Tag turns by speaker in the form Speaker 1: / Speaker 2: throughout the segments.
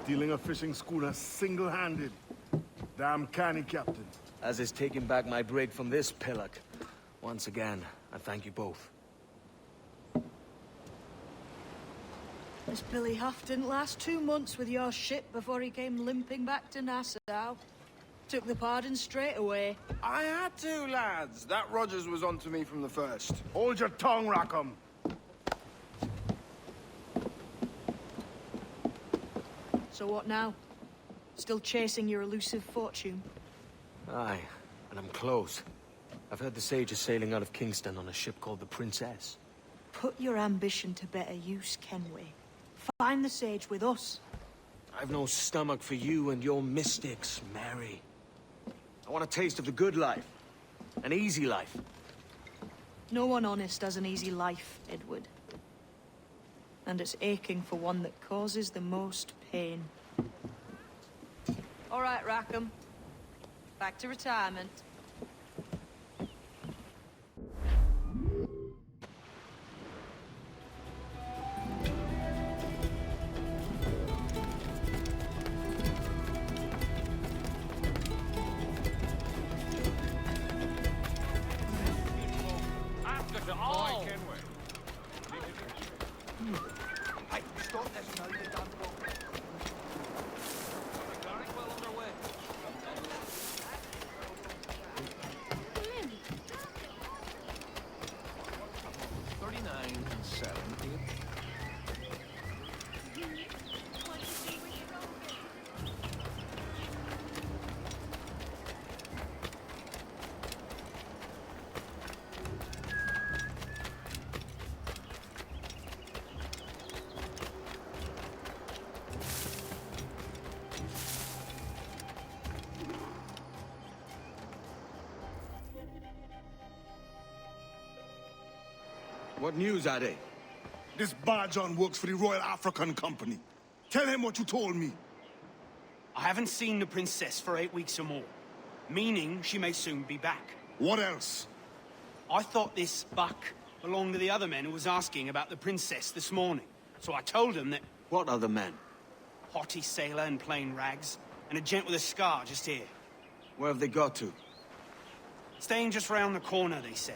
Speaker 1: Stealing a fishing schooner single-handed. Damn canny, Captain.
Speaker 2: As is taking back my brig from this pillock. Once again, I thank you both.
Speaker 3: This Billy Huff didn't last 2 months with your ship before he came limping back to Nassau. Took the pardon straight away.
Speaker 4: I had to, lads. That Rogers was onto me from the first.
Speaker 1: Hold your tongue, Rackham.
Speaker 3: So what now? Still chasing your elusive fortune?
Speaker 2: Aye, and I'm close. I've heard the Sage is sailing out of Kingston on a ship called the Princess.
Speaker 3: Put your ambition to better use, Kenway. Find the Sage with us.
Speaker 2: I've no stomach for you and your mystics, Mary. I want a taste of the good life. An easy life.
Speaker 3: No one honest has an easy life, Edward. And it's aching for one that causes the most pain. All right, Rackham. Back to retirement.
Speaker 2: What news, Ade?
Speaker 1: This Barjon works for the Royal African Company. Tell him what you told me.
Speaker 5: I haven't seen the princess for 8 weeks or more, meaning she may soon be back.
Speaker 1: What else?
Speaker 5: I thought this buck belonged to the other men who was asking about the princess this morning. So I told him that
Speaker 2: What other men?
Speaker 5: haughty sailor in plain rags, and a gent with a scar just here.
Speaker 2: Where have they got to?
Speaker 5: Staying just round the corner, they said.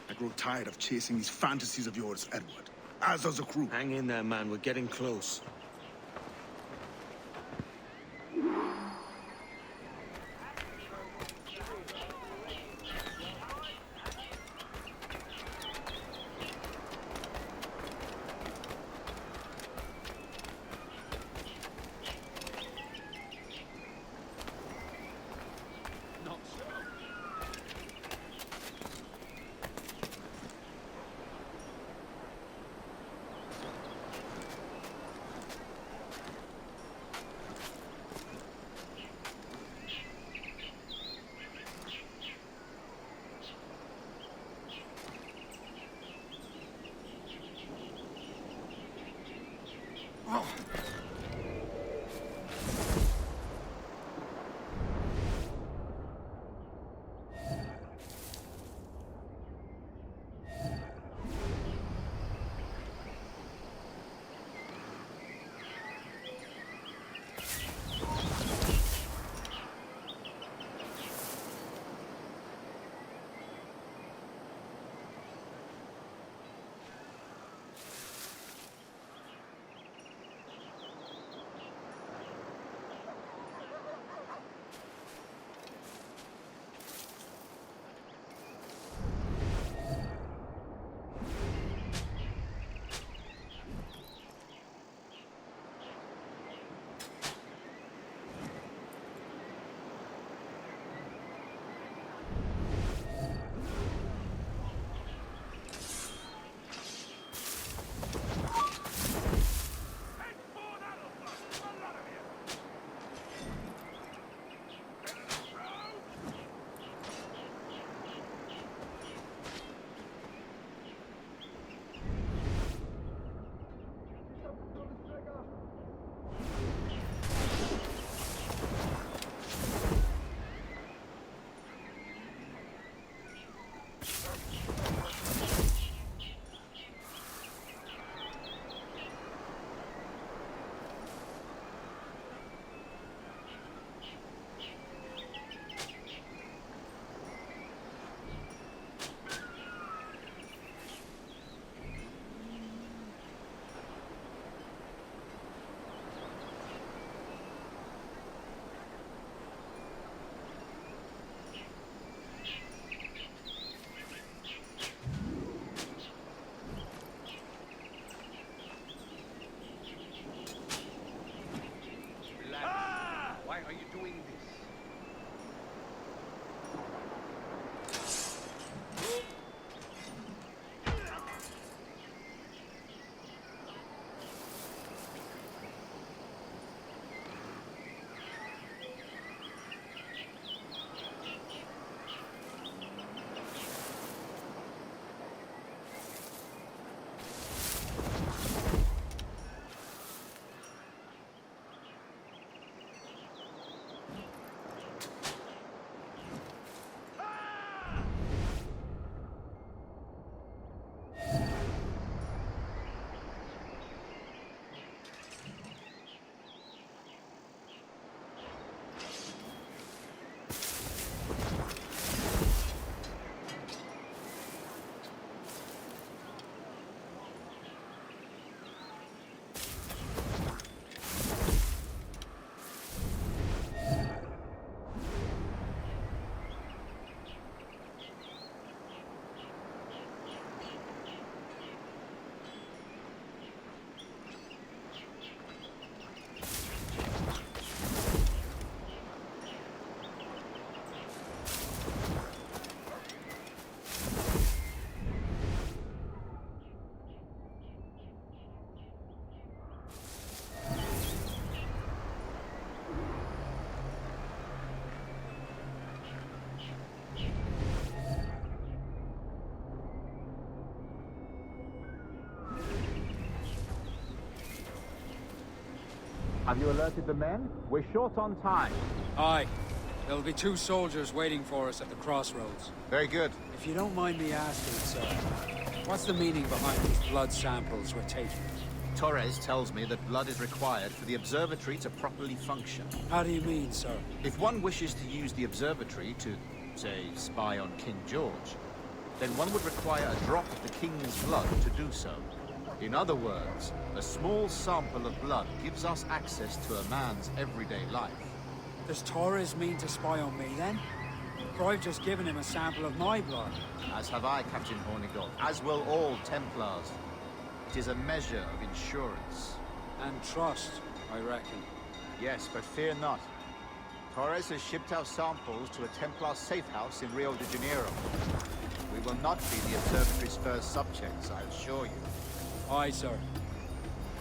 Speaker 1: I grow tired of chasing these fantasies of yours, Edward. As does the crew.
Speaker 2: Hang in there, man. We're getting close.
Speaker 6: Have you alerted the men? We're short on time.
Speaker 7: Aye. There'll be 2 soldiers waiting for us at the crossroads.
Speaker 6: Very good.
Speaker 7: If you don't mind me asking, sir, what's the meaning behind these blood samples we're taking?
Speaker 6: Torres tells me that blood is required for the observatory to properly function.
Speaker 7: How do you mean, sir?
Speaker 6: If one wishes to use the observatory to, say, spy on King George, then one would require a drop of the King's blood to do so. In other words, a small sample of blood gives us access to a man's everyday life.
Speaker 7: Does Torres mean to spy on me, then? For I've just given him a sample of my blood.
Speaker 6: As have I, Captain Hornigold, as will all Templars. It is a measure of insurance.
Speaker 7: And trust, I reckon.
Speaker 6: Yes, but fear not. Torres has shipped our samples to a Templar safe house in Rio de Janeiro. We will not be the observatory's first subjects, I assure you.
Speaker 7: Aye, sir.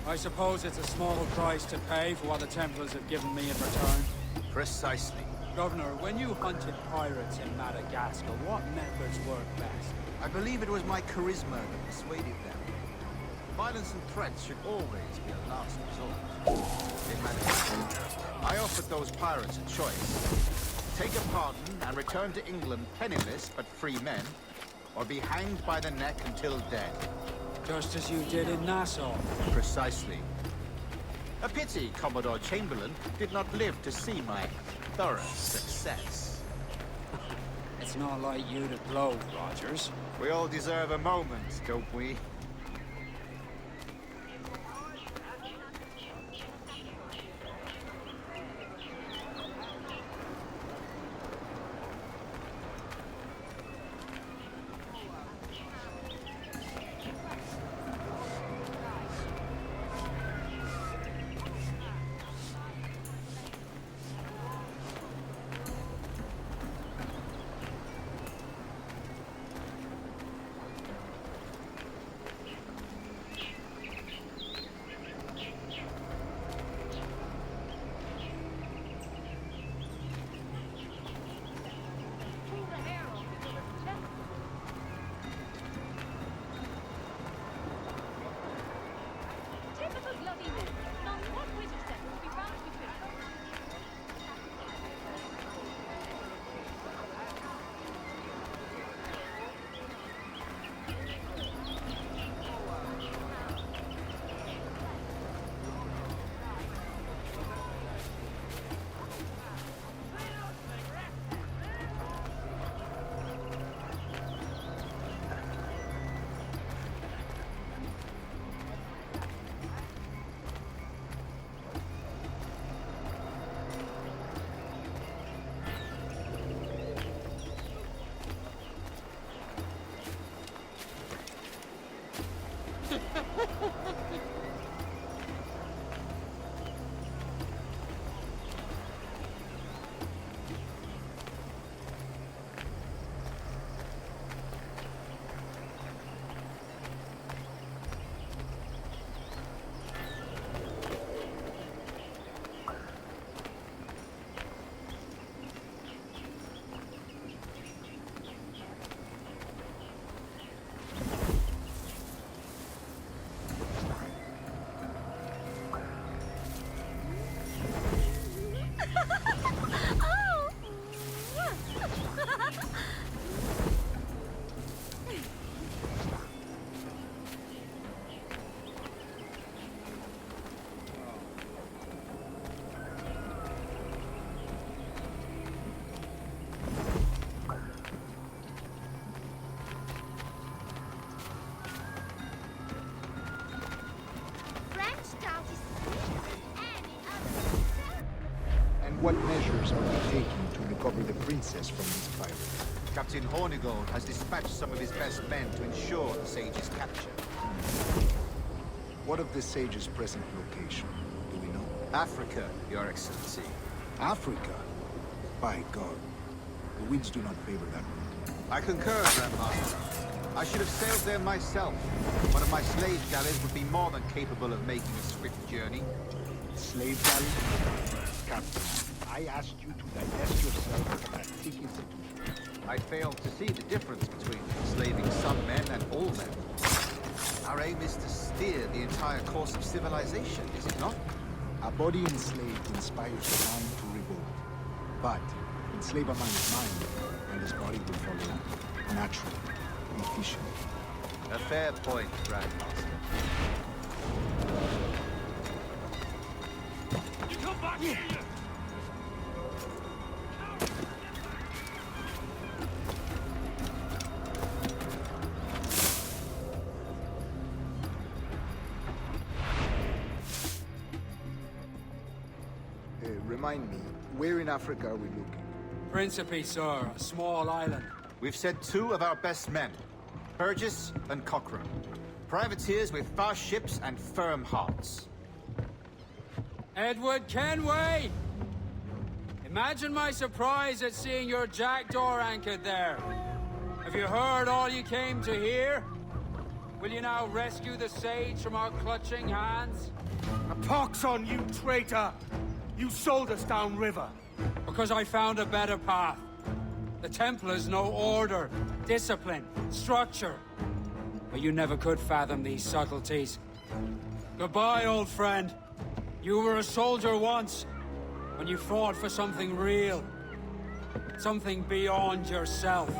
Speaker 7: I suppose it's a small price to pay for what the Templars have given me in return.
Speaker 6: Precisely.
Speaker 7: Governor, when you hunted pirates in Madagascar, what methods worked best?
Speaker 6: I believe it was my charisma that persuaded them. Violence and threats should always be a last resort. In Madagascar, I offered those pirates a choice. Take a pardon and return to England penniless but free men, or be hanged by the neck until dead.
Speaker 7: Just as you did in Nassau.
Speaker 6: Precisely. A pity Commodore Chamberlain did not live to see my thorough success.
Speaker 7: It's not like you to blow, Rogers.
Speaker 6: We all deserve a moment, don't we?
Speaker 8: What measures are we taking to recover the princess from these pirates?
Speaker 6: Captain Hornigold has dispatched some of his best men to ensure the sage's capture.
Speaker 8: What of the sage's present location? Do we know?
Speaker 6: Africa, Your Excellency.
Speaker 8: Africa? By God. The winds do not favor that route.
Speaker 6: I concur, Grandmaster. I should have sailed there myself. One of my slave galleys would be more than capable of making a swift journey.
Speaker 8: Slave galley? Captain, I asked you to divest yourself of that thick institution.
Speaker 6: I failed to see the difference between enslaving some men and all men. Our aim is to steer the entire course of civilization, is it not?
Speaker 8: A body enslaved inspires the mind to revolt. But enslave a man's mind, and his body will follow natural, efficient.
Speaker 6: A fair point, Grandmaster.
Speaker 5: You come back here!
Speaker 8: Remind me, where in Africa are we looking?
Speaker 7: Principe, sir, a small island.
Speaker 6: We've sent 2 of our best men, Burgess and Cochrane. Privateers with fast ships and firm hearts.
Speaker 7: Edward Kenway! Imagine my surprise at seeing your jackdaw anchored there. Have you heard all you came to hear? Will you now rescue the sage from our clutching hands?
Speaker 2: A pox on you, traitor! You sold us downriver.
Speaker 7: Because I found a better path. The Templars know order, discipline, structure. But you never could fathom these subtleties. Goodbye, old friend. You were a soldier once, when you fought for something real. Something beyond yourself.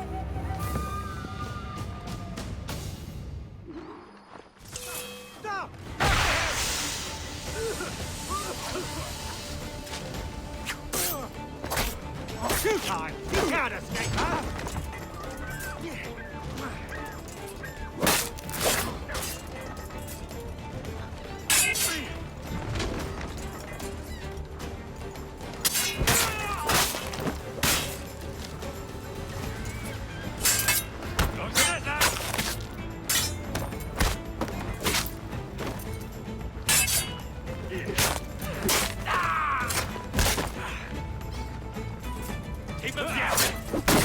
Speaker 2: Stop! Two time! You can't escape, huh? Keep him down!